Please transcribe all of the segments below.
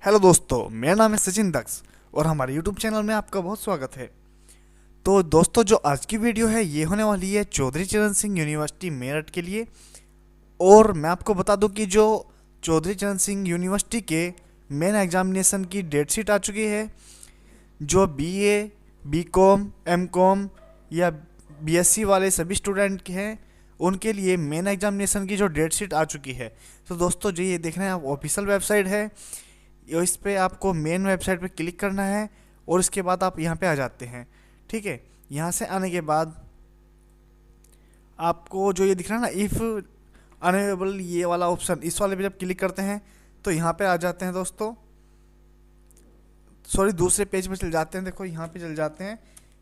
Hello दोस्तों, मेरा नाम है सचिन दक्ष और हमारे यूट्यूब चैनल में आपका बहुत स्वागत है। तो दोस्तों, जो आज की वीडियो है ये होने वाली है चौधरी चरण सिंह यूनिवर्सिटी मेरठ के लिए। और मैं आपको बता दूं कि जो चौधरी चरण सिंह यूनिवर्सिटी के मेन एग्जामिनेशन की डेट शीट आ चुकी है। जो बीए, बीकॉम, एमकॉम या बीएससी वाले सभी स्टूडेंट के हैं, उनके लिए मेन एग्जामिनेशन की जो डेट शीट आ चुकी है। तो दोस्तों, जो ये देख रहे हैं आप, ऑफिशियल वेबसाइट है। इस पे आपको मेन वेबसाइट पे क्लिक करना है और इसके बाद आप यहाँ पे आ जाते हैं। ठीक है, यहाँ से आने के बाद आपको जो ये दिख रहा है ना, इफ़ अनअवेलेबल, ये वाला ऑप्शन, इस वाले पे जब क्लिक करते हैं तो यहाँ पे आ जाते हैं दोस्तों। सॉरी, दूसरे पेज पे चल जाते हैं। देखो यहाँ पे चल जाते हैं।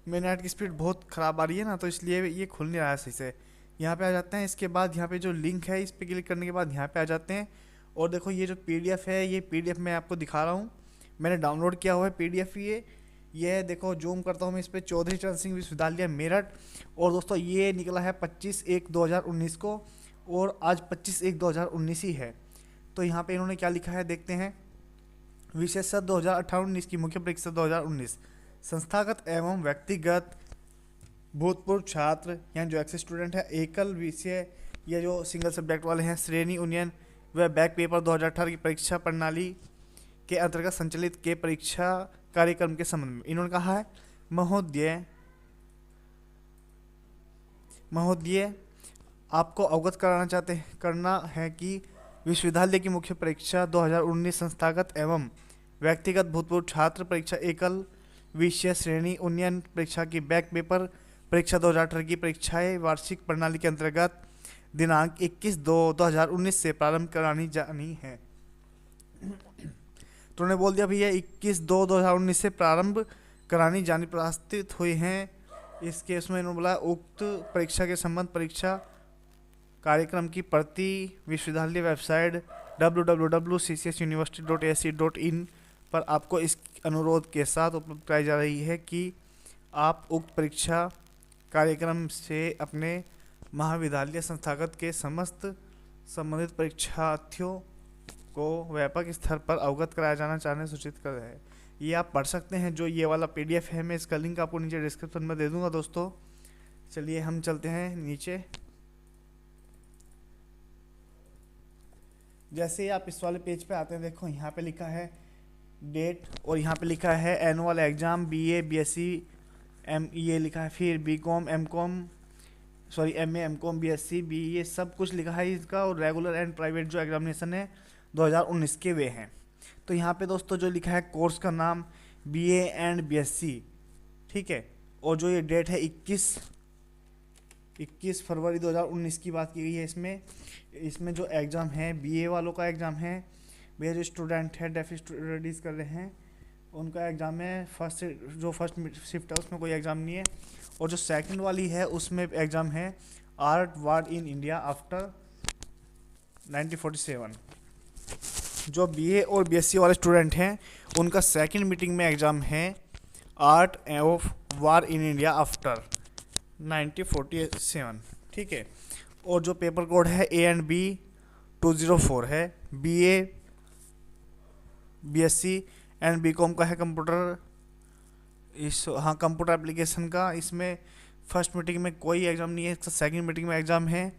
मेरे नेट की स्पीड बहुत ख़राब आ रही है ना, तो इसलिए ये खुल नहीं रहा है सही से। यहाँ पे आ जाते हैं। इसके बाद यहाँ पे जो लिंक है, इस पर क्लिक करने के बाद यहाँ पे आ जाते हैं। और देखो ये जो पीडीएफ है, ये पीडीएफ मैं आपको दिखा रहा हूँ। मैंने डाउनलोड किया हुआ है पीडीएफ। ये देखो, जूम करता हूँ मैं इस पर, चौधरी चरण सिंह विश्वविद्यालय मेरठ। और दोस्तों, ये निकला है 25/1/2019 को, और आज 25/1/2019 ही है। तो यहाँ पे इन्होंने क्या लिखा है देखते हैं। विशेषज्ञ 2018-19 की मुख्य परीक्षा 2019, संस्थागत एवं व्यक्तिगत भूतपूर्व छात्र, यानी जो एक्स स्टूडेंट है, एकल विषय या जो सिंगल सब्जेक्ट वाले हैं, श्रेणी यूनियन व बैक पेपर 2018 की परीक्षा प्रणाली के अंतर्गत संचालित के परीक्षा कार्यक्रम के संबंध में इन्होंने कहा है, महोदय आपको अवगत करना है कि विश्वविद्यालय की मुख्य परीक्षा 2019 संस्थागत एवं व्यक्तिगत भूतपूर्व छात्र परीक्षा एकल विषय श्रेणी उन्नयन परीक्षा की बैक पेपर परीक्षा 2018 की परीक्षाएं वार्षिक प्रणाली के अंतर्गत दिनांक 21/2/2019 से प्रारंभ करानी जानी है। तो उन्होंने बोल दिया भैया 21/2/2019 से प्रारंभ करानी जानी प्रस्तावित हुई हैं। इसके उसमें इन्होंने बोला, उक्त परीक्षा के संबंध परीक्षा कार्यक्रम की प्रति विश्वविद्यालय वेबसाइट www.ccsuniversity.ac.in पर आपको इस अनुरोध के साथ उपलब्ध कराई जा रही है कि आप उक्त परीक्षा कार्यक्रम से अपने महाविद्यालय संस्थागत के समस्त संबंधित परीक्षार्थियों को व्यापक स्तर पर अवगत कराया जाना चाहने सूचित कर रहे हैं। ये आप पढ़ सकते हैं। जो ये वाला पीडीएफ है, मैं इसका लिंक आपको नीचे डिस्क्रिप्शन में दे दूंगा दोस्तों। चलिए हम चलते हैं नीचे। जैसे ही आप इस वाले पेज पे आते हैं, देखो यहाँ पे लिखा है डेट, और यहाँ पे लिखा है annual exam BA, BSc, M, ये लिखा है, फिर BCom, MCom, sorry MA, MCom, BSc, BA, सब कुछ लिखा है इसका। और रेगुलर एंड प्राइवेट जो एग्जामिनेशन है 2019 के वे हैं। तो यहाँ पे दोस्तों जो लिखा है कोर्स का नाम बीए एंड बीएससी, ठीक है। और जो ये डेट है 21 फरवरी 2019 की बात की गई है। इसमें जो एग्ज़ाम है बीए वालों का एग्ज़ाम है। भैया जो स्टूडेंट है, डेफ स्टडीज़ कर रहे हैं, उनका एग्ज़ाम है। फर्स्ट शिफ्ट है, उसमें कोई एग्ज़ाम नहीं है। और जो सेकंड वाली है उसमें एग्ज़ाम है art ward in India after 1947। जो बीए और बीएससी वाले स्टूडेंट हैं, उनका सेकंड मीटिंग में एग्ज़ाम है art of war in India after 1947, ठीक है। और जो पेपर कोड है A&B 204 है। बीए, बीएससी एंड बीकॉम का है कंप्यूटर, कंप्यूटर एप्लीकेशन का। इसमें फर्स्ट मीटिंग में कोई एग्ज़ाम नहीं है, इसका सेकंड मीटिंग में एग्ज़ाम है,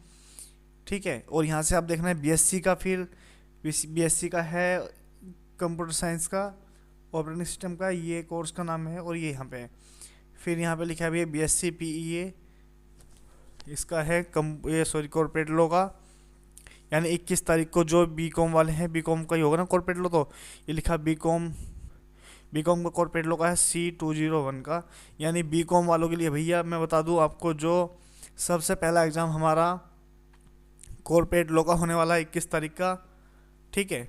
ठीक है। और यहाँ से आप देखना है बीएससी का, फिर बीएससी का है कंप्यूटर साइंस का, ऑपरेटिंग सिस्टम का, ये कोर्स का नाम है। और ये यहाँ पे फिर यहाँ पे लिखा है भैया बीएससी पीईए, इसका है कॉर्पोरेट लॉ का, यानी 21 तारीख को। जो बीकॉम वाले हैं, बीकॉम का ही होगा ना कॉर्पोरेट लॉ, तो ये लिखा बीकॉम का कॉर्पोरेट लॉ का है C201 का, यानी बीकॉम वालों के लिए। भैया मैं बता दूं आपको, जो सबसे पहला एग्ज़ाम हमारा कॉर्पोरेट लॉ का होने वाला है 21 तारीख का, ठीक है।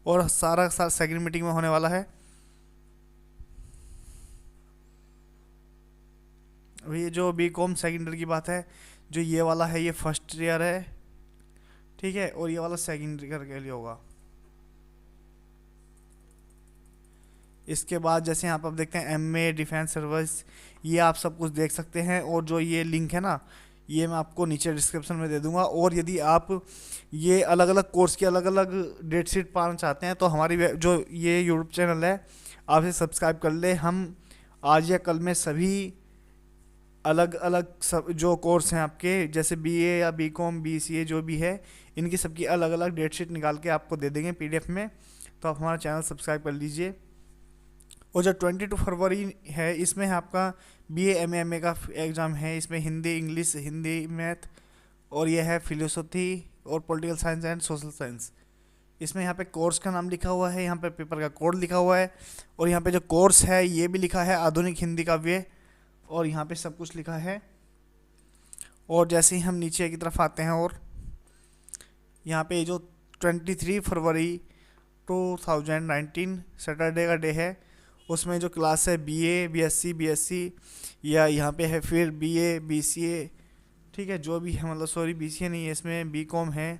और सारा सेकंड मीटिंग में होने वाला है। ये जो बीकॉम सेकेंड ईयर की बात है, जो ये वाला है ये फर्स्ट ईयर है, ठीक है। और ये वाला सेकेंड ईयर के लिए होगा। इसके बाद जैसे यहाँ पर आप देखते हैं एमए डिफेंस सर्विस, ये आप सब कुछ देख सकते हैं। और जो ये लिंक है ना, ये मैं आपको नीचे डिस्क्रिप्शन में दे दूंगा। और यदि आप ये अलग अलग कोर्स की अलग अलग डेट शीट पाना चाहते हैं तो हमारी जो ये यूट्यूब चैनल है आप इसे सब्सक्राइब कर ले। हम आज या कल में सभी अलग अलग सब जो कोर्स हैं आपके, जैसे बीए या बीकॉम बीसीए जो भी है, इनकी सबकी अलग अलग डेट शीट निकाल के आपको दे देंगे पीडीएफ में। तो आप हमारा चैनल सब्सक्राइब कर लीजिए। और जो 22 फरवरी है इसमें है आपका बीए एमए एमए का एग्ज़ाम है। इसमें हिंदी इंग्लिश, हिंदी मैथ, और ये है फिलोसफी और political science and social science. इसमें यहाँ पे कोर्स का नाम लिखा हुआ है, यहाँ पे पेपर का कोड लिखा हुआ है, और यहाँ पे जो कोर्स है ये भी लिखा है आधुनिक हिंदी काव्य, और यहाँ पे सब कुछ लिखा है। और जैसे ही हम नीचे की तरफ आते हैं और यहाँ पे जो 23 फरवरी 2019 सैटरडे का डे है, उसमें जो क्लास है बीए बीएससी या यहाँ पे है फिर बीए बीसीए, ठीक है, जो भी है, मतलब सॉरी बीसीए नहीं है, इसमें बीकॉम है,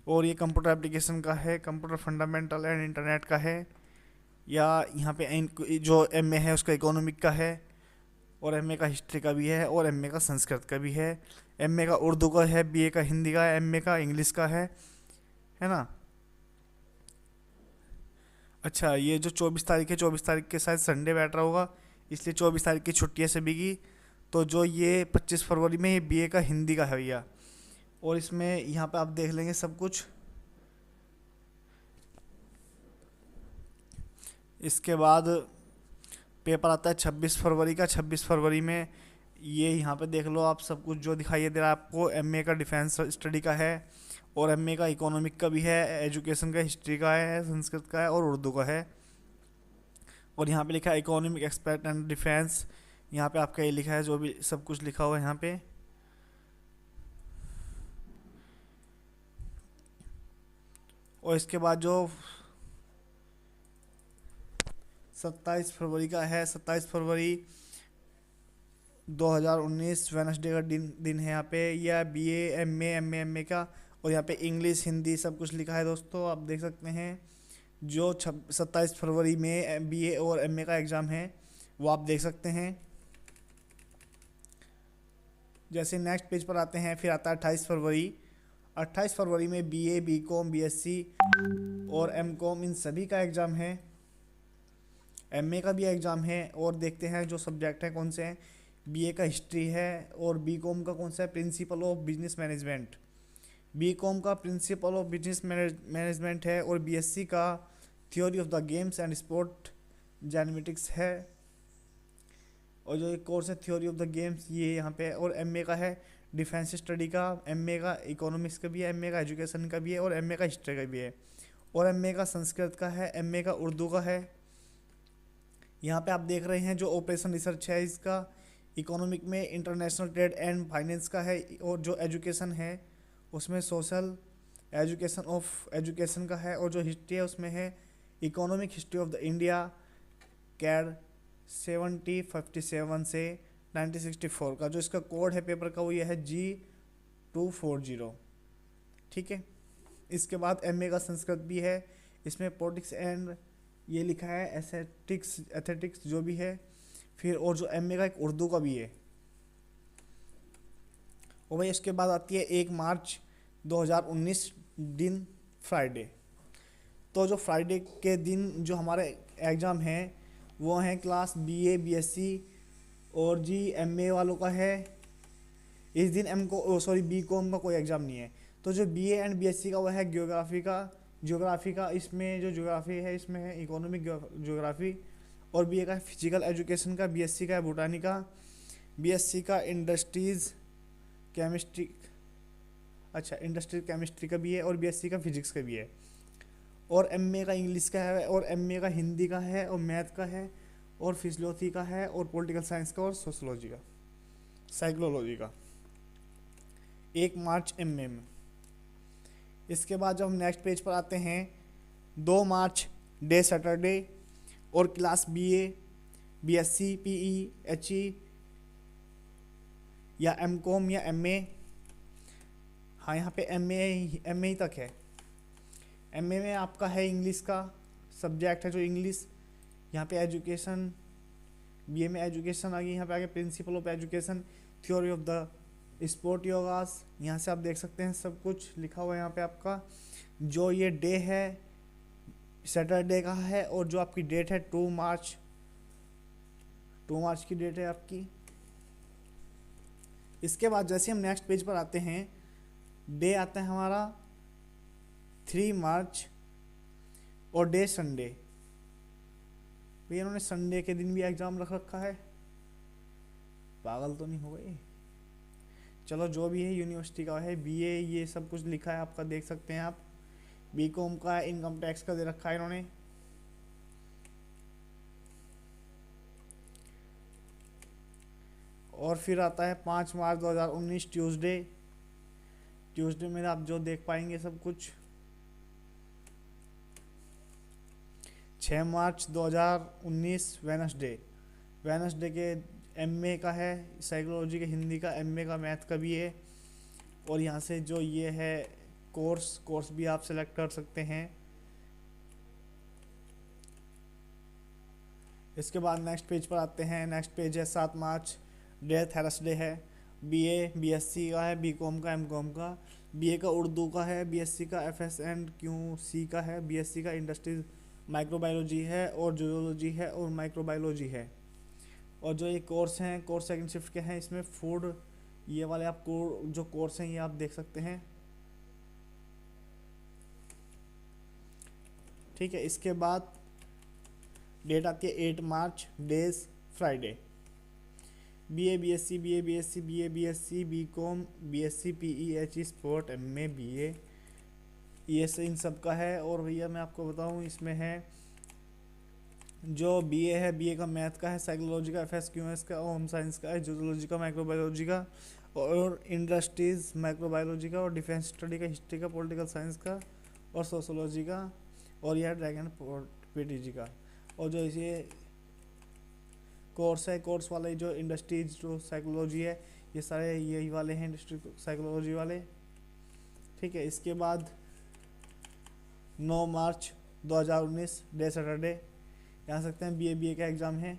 और ये कंप्यूटर एप्लीकेशन का है, कंप्यूटर फंडामेंटल एंड इंटरनेट का है, या यहाँ पे जो एमए है उसका इकोनॉमिक का है, और एमए का हिस्ट्री का भी है, और एमए का संस्कृत का भी है, एमए का उर्दू का है, बीए का हिंदी का है, एमए का इंग्लिश का है ना। अच्छा, ये जो 24 तारीख है, 24 तारीख के साथ संडे बैठ रहा होगा, इसलिए 24 तारीख की छुट्टी है सभी की। तो जो ये 25 फरवरी में ये बीए का हिंदी का है भैया, और इसमें यहाँ पे आप देख लेंगे सब कुछ। इसके बाद पेपर आता है 26 फरवरी का। 26 फरवरी में ये यहाँ पे देख लो आप, सब कुछ जो दिखाई दे रहा है आपको, एमए का डिफेंस स्टडी का है, और एमए का इकोनॉमिक का भी है, एजुकेशन का हिस्ट्री का है, संस्कृत का है, और उर्दू का है। और यहाँ पे लिखा है इकोनॉमिक एक्सपर्ट एंड डिफेंस, यहाँ पे आपका ये लिखा है, जो भी सब कुछ लिखा हुआ है यहाँ पे। और इसके बाद जो 27 फरवरी का है, 27 फरवरी 2019 वेनसडे का दिन है यहाँ पे, या बीए एमए एमए का, और यहाँ पे इंग्लिश हिंदी सब कुछ लिखा है दोस्तों, आप देख सकते हैं। जो 27 फरवरी में बीए और एमए का एग्ज़ाम है वो आप देख सकते हैं। जैसे नेक्स्ट पेज पर आते हैं, फिर आता है 28 फरवरी। 28 फरवरी में बीए बीकॉम बीएससी और एमकॉम इन सभी का एग्ज़ाम है, एमए का भी एग्ज़ाम है। और देखते हैं जो सब्जेक्ट हैं कौन से हैं। बीए का हिस्ट्री है, और बीकॉम का कौन सा है, principle of business management. BCom का प्रिंसिपल ऑफ बिजनेस मैनेजमेंट है, और बीएससी का theory of the games and sport genetics है, और जो एक कोर्स है थ्योरी ऑफ द गेम्स ये यहाँ पे। और एमए का है डिफेंस स्टडी का, एमए का इकोनॉमिक्स का भी है, एमए का एजुकेशन का भी है, और एमए का हिस्ट्री का भी है, और एमए का संस्कृत का है, एमए का उर्दू का है। यहाँ पे आप देख रहे हैं जो ऑपरेशन रिसर्च है इसका, इकोनॉमिक में इंटरनेशनल ट्रेड एंड फाइनेंस का है, और जो एजुकेशन है उसमें सोशल एजुकेशन ऑफ एजुकेशन का है, और जो हिस्ट्री है उसमें है economic history of the India कैड 7057 से 1964 का। जो इसका कोड है पेपर का वो ये है G240, ठीक है। इसके बाद एमए का संस्कृत भी है, इसमें पॉलिटिक्स एंड ये लिखा है एथेटिक्स जो भी है। फिर और जो एमए का एक उर्दू का भी है। और भाई इसके बाद आती है 1 मार्च 2019 दिन फ्राइडे। तो जो फ्राइडे के दिन जो हमारे एग्ज़ाम हैं वो हैं क्लास बीए बीएससी और जी एमए वालों का है। इस दिन बीकॉम का कोई एग्ज़ाम नहीं है। तो जो बीए एंड बीएससी का वो है ज्योग्राफी का इसमें जो ज्योग्राफी है इसमें है इकोनॉमिक ज्योग्राफी, और बीए का फिजिकल एजुकेशन का, बीएससी का है बोटानी का, बीएससी का इंडस्ट्रीज़ केमिस्ट्री, अच्छा इंडस्ट्रियल केमिस्ट्री का भी है, और बीएससी का फिजिक्स का भी है, और एमए का इंग्लिश का है, और एमए का हिंदी का है, और मैथ का है, और फिजियोलॉजी का है, और पॉलिटिकल साइंस का, और सोशोलॉजी का, साइकोलॉजी का। 1 मार्च एमए में। इसके बाद जब हम नेक्स्ट पेज पर आते हैं 2 मार्च डे सैटरडे, और class BA BSc PE HE या एमकॉम या एमए, हाँ यहाँ पे एमए ही तक है। एमए में आपका है इंग्लिश का सब्जेक्ट है जो इंग्लिश, यहाँ पे एजुकेशन, बीए में एजुकेशन आ गई, यहाँ पे आगे principle of education, theory of the sport yogas, यहाँ से आप देख सकते हैं सब कुछ लिखा हुआ है यहाँ पे आपका। जो ये डे है सैटरडे का है, और जो आपकी डेट है 2 मार्च, 2 मार्च की डेट है आपकी। इसके बाद जैसे हम नेक्स्ट पेज पर आते हैं, डे आता है हमारा 3 मार्च, और डे संडे। भैया इन्होंने संडे के दिन भी एग्ज़ाम रख रखा है, पागल तो नहीं हो गए। चलो जो भी है यूनिवर्सिटी का है, बीए ये सब कुछ लिखा है आपका, देख सकते हैं आप। बीकॉम का इनकम टैक्स का दे रखा है इन्होंने। और फिर आता है 5 मार्च 2019 ट्यूसडे। ट्यूसडे में आप जो देख पाएंगे सब कुछ। 6 मार्च 2019 वेनसडे। वेनसडे के एमए का है, साइकोलॉजी के, हिंदी का, एमए का मैथ का भी है। और यहाँ से जो ये है कोर्स भी आप सेलेक्ट कर सकते हैं। इसके बाद नेक्स्ट पेज पर आते हैं। नेक्स्ट पेज है 7 मार्च, डे थर्सडे है। बीए बीएससी का है, बीकॉम का, एमकॉम का। बीए का उर्दू का है, बीएससी का एफएस एंड क्यूसी का है, बीएससी का इंडस्ट्रीज माइक्रोबायोलॉजी है, और जूलॉजी है, और माइक्रोबायोलॉजी है। और जो ये कोर्स हैं, कोर्स सेकंड शिफ्ट के हैं, इसमें फूड ये वाले आपको जो कोर्स हैं ये आप देख सकते हैं। ठीक है, इसके बाद डेट आती है 8 March, days Friday. BA BSc, BA BSc, BA BSc, BCom, BSc, PEHE, sport, MA, BA, ये से इन सब का है। और भैया मैं आपको बताऊं, इसमें है जो बीए है, बीए का मैथ का है, साइकोलॉजी का, एफएस क्यूएस का, होम साइंस का है, जूलॉजी का, माइक्रोबायोलॉजी का, और इंडस्ट्रीज माइक्रोबायोलॉजी का, और डिफेंस स्टडी का, हिस्ट्री का, पॉलिटिकल साइंस का, और सोशोलॉजी का, और यह ड्रैगन पीटीजी का। और जो इसे कोर्स है, कोर्स वाले जो इंडस्ट्रीज जो साइकोलॉजी है, ये सारे यही वाले हैं, इंडस्ट्री साइकोलॉजी वाले। ठीक है, इसके बाद 9 मार्च 2019 डे सैटरडे, यहाँ सकते हैं बीए का एग्ज़ाम है।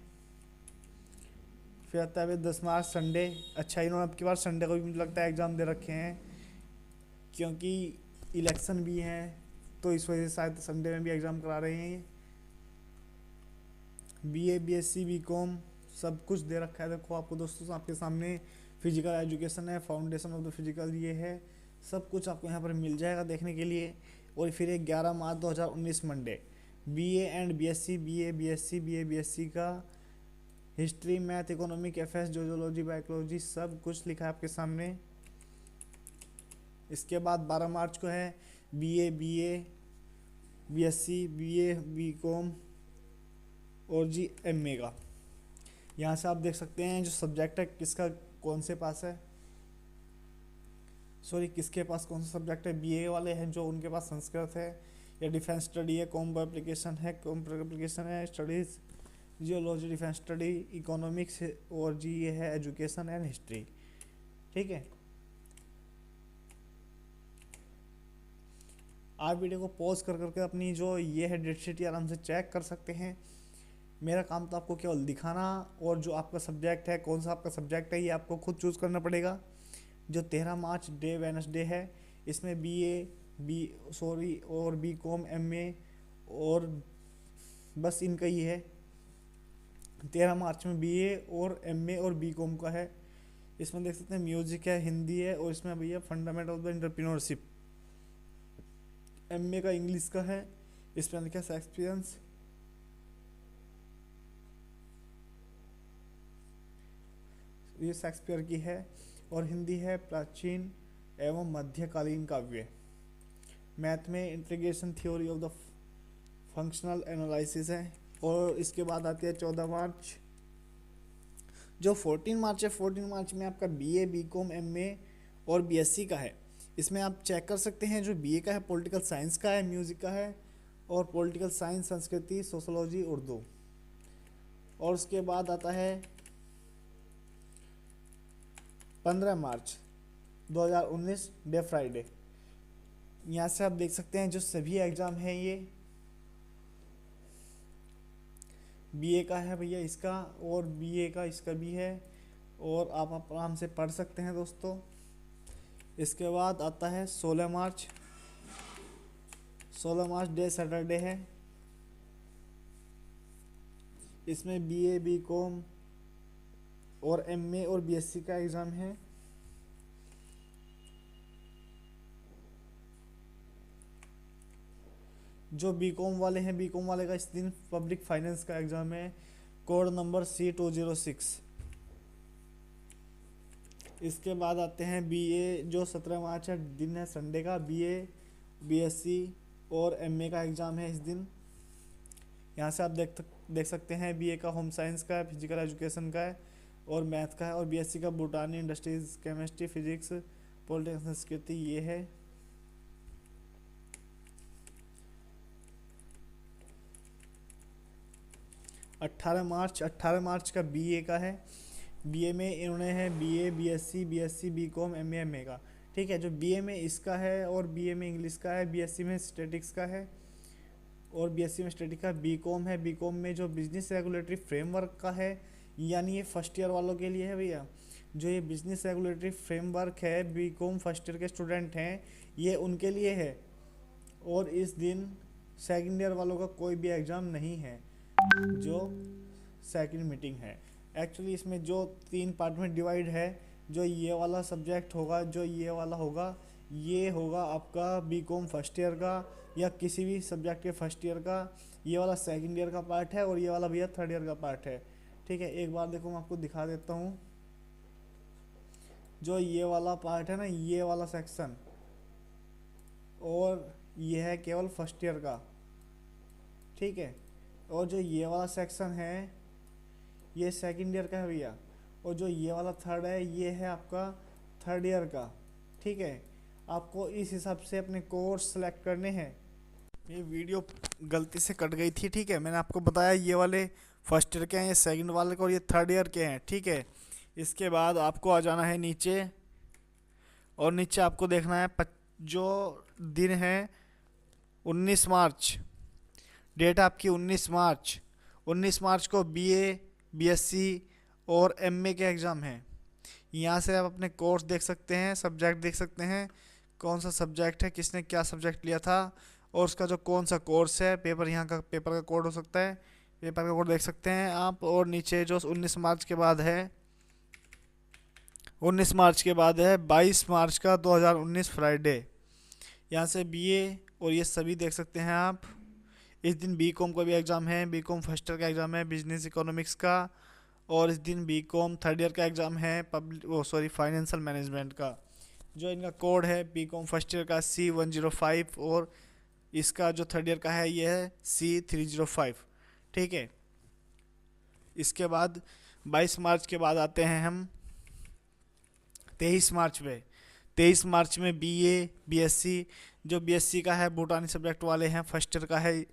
फिर आता है 10 मार्च संडे। अच्छा, इन्होंने अब की बार संडे को भी मुझे लगता है एग्ज़ाम दे रखे हैं, क्योंकि इलेक्शन भी है, तो इस वजह से शायद संडे में भी एग्ज़ाम करा रहे हैं ये। बीए बीएससी बीकॉम सब कुछ दे रखा है, देखो आपको दोस्तों आपके सामने। फिजिकल एजुकेशन है, फाउंडेशन ऑफ द फिजिकल ये है, सब कुछ आपको यहाँ पर मिल जाएगा देखने के लिए। और फिर 11 March 2019 Monday, BA and BSc, BA BSc, BA BSc का history, math, economic, FS, zoology, biology, सब कुछ लिखा है आपके सामने। इसके बाद 12 मार्च को है बीए बीएससी, बीए बीकॉम, और जी एमए का। यहाँ से आप देख सकते हैं जो सब्जेक्ट है किसका कौन से पास है, सॉरी किसके पास कौन सा सब्जेक्ट है। बीए वाले हैं जो उनके पास संस्कृत है, या डिफेंस स्टडी है, कंप्यूटर एप्लीकेशन है, कंप्यूटर एप्लीकेशन है, studies, geology, defence study, economics, और जी ये है एजुकेशन एंड हिस्ट्री। ठीक है, आप वीडियो को पॉज कर करके अपनी जो ये है डेट शीट आराम से चेक कर सकते हैं। मेरा काम तो आपको केवल दिखाना, और जो आपका सब्जेक्ट है, कौन सा आपका सब्जेक्ट है, ये आपको खुद चूज़ करना पड़ेगा। जो 13 मार्च डे वेडनेसडे है, इसमें और बीकॉम, एमए, और बस इनका ही है। 13 मार्च में बीए और एमए और बीकॉम का है। इसमें देख सकते हैं म्यूजिक है, हिंदी है, और इसमें भैया fundamental of the entrepreneurship. MA का इंग्लिश का है, इसमें लिखा है एक्सपीरियंस। ये शेक्सपियर की है। और हिंदी है प्राचीन एवं मध्यकालीन काव्य। मैथ में integration theory of the functional analysis है। और इसके बाद आती है 14 मार्च। जो 14 मार्च है, 14 मार्च में आपका बीए बीकॉम एमए और बीएससी का है। इसमें आप चेक कर सकते हैं, जो बीए का है पॉलिटिकल साइंस का है, म्यूज़िक का है, और पॉलिटिकल साइंस, संस्कृति, सोशोलॉजी, उर्दू। और उसके बाद आता है 15 मार्च 2019 डे फ्राइडे। यहाँ से आप देख सकते हैं जो सभी एग्ज़ाम हैं, ये बीए का है भैया इसका, और बीए का इसका भी है, और आप आराम से पढ़ सकते हैं दोस्तों। इसके बाद आता है 16 मार्च। 16 मार्च डे सैटरडे है। इसमें बीए, बीकॉम और एमए और बीएससी का एग्ज़ाम है। जो बीकॉम वाले हैं, बीकॉम वाले का इस दिन पब्लिक फाइनेंस का एग्ज़ाम है, कोड नंबर C206। इसके बाद आते हैं बीए, जो 17 मार्च है, दिन है संडे का। बीए, बीएससी और एमए का एग्ज़ाम है इस दिन। यहाँ से आप देख सकते हैं बीए का होम साइंस का है, फिजिकल एजुकेशन का है और मैथ का है, और बीएससी का botany, industries, chemistry, physics, politics, संस्कृति ये है। अट्ठारह मार्च का बीए का है। बीए में इन्होंने है BA, BSc, BSc, BCom, MA, MA का। ठीक है, जो बीए में इसका है और बीए में इंग्लिश का है, बीएससी में स्टैटिक्स का है और बीएससी में स्टैटिक्स का। बीकॉम है, बीकॉम में जो बिजनेस रेगुलेटरी फ्रेमवर्क का है, यानी ये फर्स्ट ईयर वालों के लिए है भैया। जो ये बिजनेस रेगुलेटरी फ्रेमवर्क है, बीकॉम फर्स्ट ईयर के स्टूडेंट हैं, ये उनके लिए है। और इस दिन सेकेंड ईयर वालों का कोई भी एग्ज़ाम नहीं है, जो सेकंड मीटिंग है। एक्चुअली इसमें जो 3 पार्ट में डिवाइड है, जो ये वाला सब्जेक्ट होगा, जो ये वाला होगा, ये होगा आपका बीकॉम फर्स्ट ईयर का या किसी भी सब्जेक्ट के फर्स्ट ईयर का। ये वाला सेकंड ईयर का पार्ट है और ये वाला भैया थर्ड ईयर का पार्ट है। ठीक है, एक बार देखो मैं आपको दिखा देता हूँ। जो ये वाला पार्ट है ना, ये वाला सेक्शन, और ये है केवल फर्स्ट ईयर का। ठीक है, और जो ये वाला सेक्शन है, ये सेकंड ईयर का है भैया। और जो ये वाला थर्ड है, ये है आपका थर्ड ईयर का। ठीक है, आपको इस हिसाब से अपने कोर्स सेलेक्ट करने हैं। ये वीडियो गलती से कट गई थी। ठीक है, मैंने आपको बताया ये वाले फर्स्ट ईयर के हैं, ये सेकंड वाले को, और ये थर्ड ईयर के हैं। ठीक है, इसके बाद आपको आ जाना है नीचे, और नीचे आपको देखना है जो दिन है 19 मार्च। डेट आपकी 19 मार्च। 19 मार्च को बीए, बीएससी और एमए के एग्ज़ाम हैं। यहाँ से आप अपने कोर्स देख सकते हैं, सब्जेक्ट देख सकते हैं, कौन सा सब्जेक्ट है, किसने क्या सब्जेक्ट लिया था और उसका जो कौन सा कोर्स है। पेपर यहाँ का पेपर का कोड हो सकता है, पेपर का कोड देख सकते हैं आप। और नीचे जो 19 मार्च के बाद है, 19 मार्च के बाद है 22 मार्च का 2019 फ्राइडे। यहाँ से बीए और ये सभी देख सकते हैं आप। इस दिन बीकॉम का भी एग्ज़ाम है, बीकॉम फर्स्ट ईयर का एग्ज़ाम है बिजनेस इकोनॉमिक्स का। और इस दिन बीकॉम थर्ड ईयर का एग्ज़ाम है फाइनेंशियल मैनेजमेंट का। जो इनका कोड है बीकॉम फर्स्ट ईयर का C105 और इसका जो थर्ड ईयर का है ये है C305। ठीक है, इसके बाद 22 मार्च के बाद आते हैं हम 23 मार्च पे। 23 मार्च में बीए, बीएससी, जो बीएससी का है बॉटनी सब्जेक्ट वाले हैं, फर्स्ट ईयर का है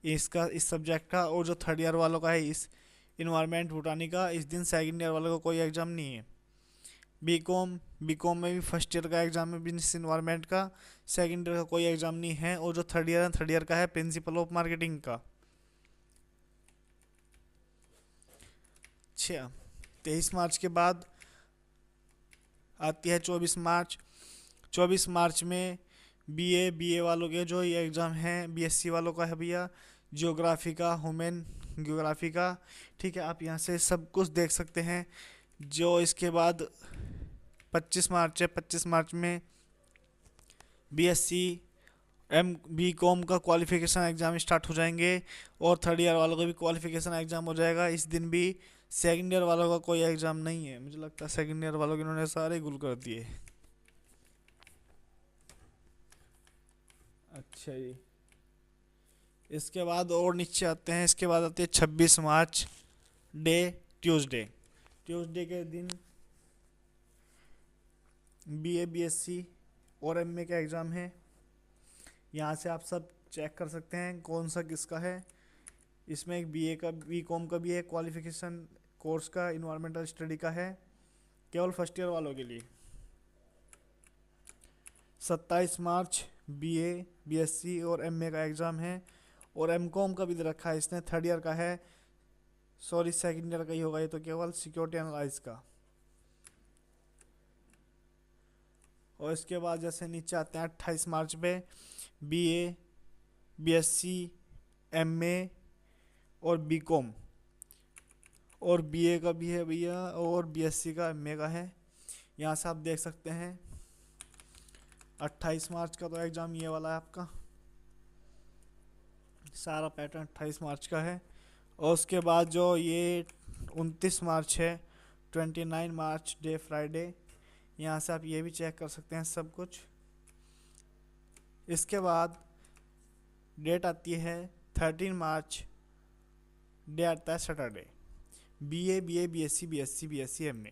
इसका, इस सब्जेक्ट का। और जो थर्ड ईयर वालों का है इस इन्वायरमेंट बॉटनी का, इस दिन सेकंड ईयर वालों का कोई एग्ज़ाम नहीं है। बीकॉम में भी फर्स्ट ईयर का एग्ज़ाम है बिजनेस इन्वायरमेंट का, सेकंड ईयर का कोई एग्ज़ाम नहीं है। और जो थर्ड ईयर का है प्रिंसिपल ऑफ मार्केटिंग का। अच्छा, 23 मार्च के बाद आती है 24 मार्च। 24 मार्च में बीए वालों के जो ये एग्ज़ाम हैं, बीएससी वालों का है भैया जियोग्राफी का, ह्यूमन जियोग्राफी का। ठीक है, आप यहाँ से सब कुछ देख सकते हैं। जो इसके बाद 25 मार्च है, 25 मार्च में बीएससी बीकॉम का क्वालिफिकेशन एग्ज़ाम स्टार्ट हो जाएंगे और थर्ड ईयर वालों का भी क्वालिफिकेशन एग्ज़ाम हो जाएगा। इस दिन भी सेकंड ईयर वालों का कोई एग्ज़ाम नहीं है। मुझे लगता है सेकंड ईयर वालों के इन्होंने सारे गुल कर दिए। अच्छा जी, इसके बाद और नीचे आते हैं। इसके बाद आती है 26 मार्च डे ट्यूसडे। ट्यूसडे के दिन बीए, बीएससी और एमए का एग्ज़ाम है। यहाँ से आप सब चेक कर सकते हैं कौन सा किसका है। इसमें एक बीए का, बीकॉम का भी है क्वालिफिकेशन कोर्स का, इन्वायरमेंटल स्टडी का है, केवल फर्स्ट ईयर वालों के लिए। 27 मार्च बीए, बीएससी और एमए का एग्ज़ाम है। और एमकॉम का भी दे रखा है इसने, थर्ड ईयर का है, सॉरी सेकंड ईयर का ही होगा ये तो, केवल सिक्योरिटी एनालिस्ट का। और इसके बाद जैसे नीचे आते हैं 28 मार्च पे बीए, बीएससी, एमए और बीकॉम और बीए का भी है भैया और बीएससी का, एमए का है। यहाँ से आप देख सकते हैं 28 मार्च का तो एग्ज़ाम ये वाला है आपका, सारा पैटर्न 28 मार्च का है। और उसके बाद जो ये 29 मार्च है, 29 मार्च डे फ्राइडे, यहाँ से आप ये भी चेक कर सकते हैं सब कुछ। इसके बाद डेट आती है 13 मार्च, डे आता है Saturday, BA, BSc, BSc, MA.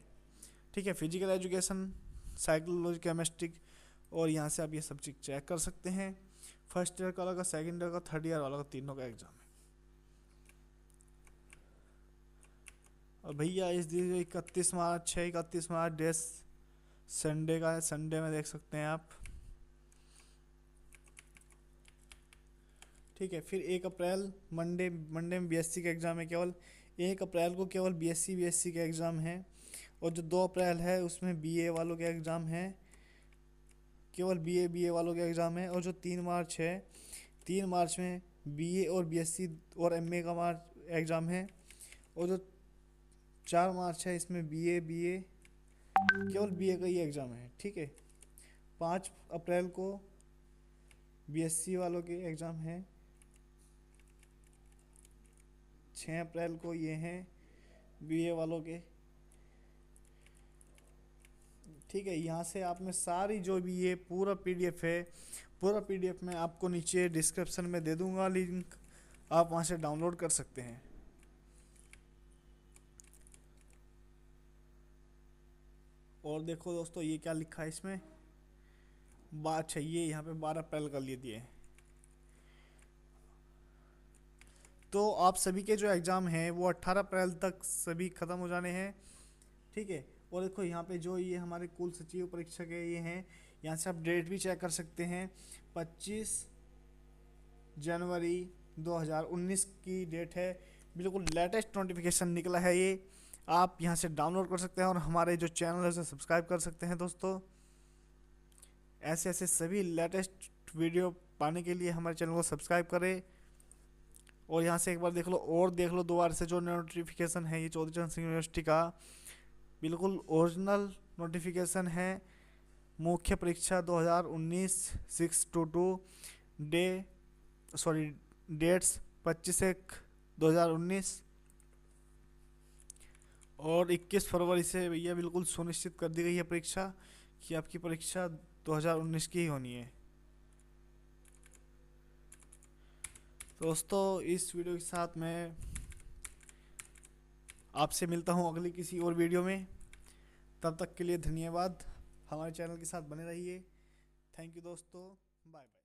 ठीक है, फिजिकल एजुकेशन, साइकोलॉजी, केमिस्ट्री, और यहाँ से आप ये सब चीज़ चेक कर सकते हैं। फर्स्ट ईयर का अलग, सेकंड ईयर का, थर्ड ईयर वाला का, तीनों का एग्ज़ाम है। और भैया इस दिन 31 मार्च है, 31 मार्च डे संडे का है, संडे में देख सकते हैं आप। ठीक है, फिर 1 अप्रैल मंडे में बीएससी का एग्ज़ाम है केवल। 1 अप्रैल को केवल बीएससी का एग्ज़ाम है। और जो 2 अप्रैल है उसमें बीए वालों के एग्ज़ाम है, केवल बीए वालों के एग्ज़ाम है। और जो 3 मार्च है, 3 मार्च में बीए और बीएससी और एमए का एग्ज़ाम है। और जो 4 मार्च है इसमें बीए केवल बीए का ही एग्ज़ाम है। ठीक है, 5 अप्रैल को बीएससी वालों के एग्ज़ाम है, 6 अप्रैल को ये हैं बीए वालों के। ठीक है, यहाँ से आप में सारी जो भी ये पूरा पीडीएफ है, पूरा पीडीएफ मैं आपको नीचे डिस्क्रिप्शन में दे दूंगा लिंक, आप वहाँ से डाउनलोड कर सकते हैं। और देखो दोस्तों ये क्या लिखा है इसमें, बात चाहिए यहाँ पे 12 अप्रैल का लिए दिए। तो आप सभी के जो एग्ज़ाम हैं वो 18 अप्रैल तक सभी ख़त्म हो जाने हैं। ठीक है, और देखो यहाँ पे जो ये हमारे कुल सचिव परीक्षक है ये हैं, यहाँ से आप डेट भी चेक कर सकते हैं। 25 जनवरी 2019 की डेट है, बिल्कुल लेटेस्ट नोटिफिकेशन निकला है ये, आप यहाँ से डाउनलोड कर सकते हैं और हमारे जो चैनल है उसे सब्सक्राइब कर सकते हैं दोस्तों। ऐसे ऐसे सभी लेटेस्ट वीडियो पाने के लिए हमारे चैनल को सब्सक्राइब करें। और यहाँ से एक बार देख लो, और देख लो दोबारा से जो नोटिफिकेशन है ये चौधरी चरण सिंह यूनिवर्सिटी का बिल्कुल ओरिजिनल नोटिफिकेशन है। मुख्य परीक्षा 2019 6/22 डेट्स 25/1/2019 और 21 फरवरी से भैया बिल्कुल सुनिश्चित कर दी गई है परीक्षा कि आपकी परीक्षा 2019 की ही होनी है। दोस्तों इस वीडियो के साथ मैं आपसे मिलता हूँ अगली किसी और वीडियो में, तब तक के लिए धन्यवाद, हमारे चैनल के साथ बने रहिए। थैंक यू दोस्तों, बाय बाय।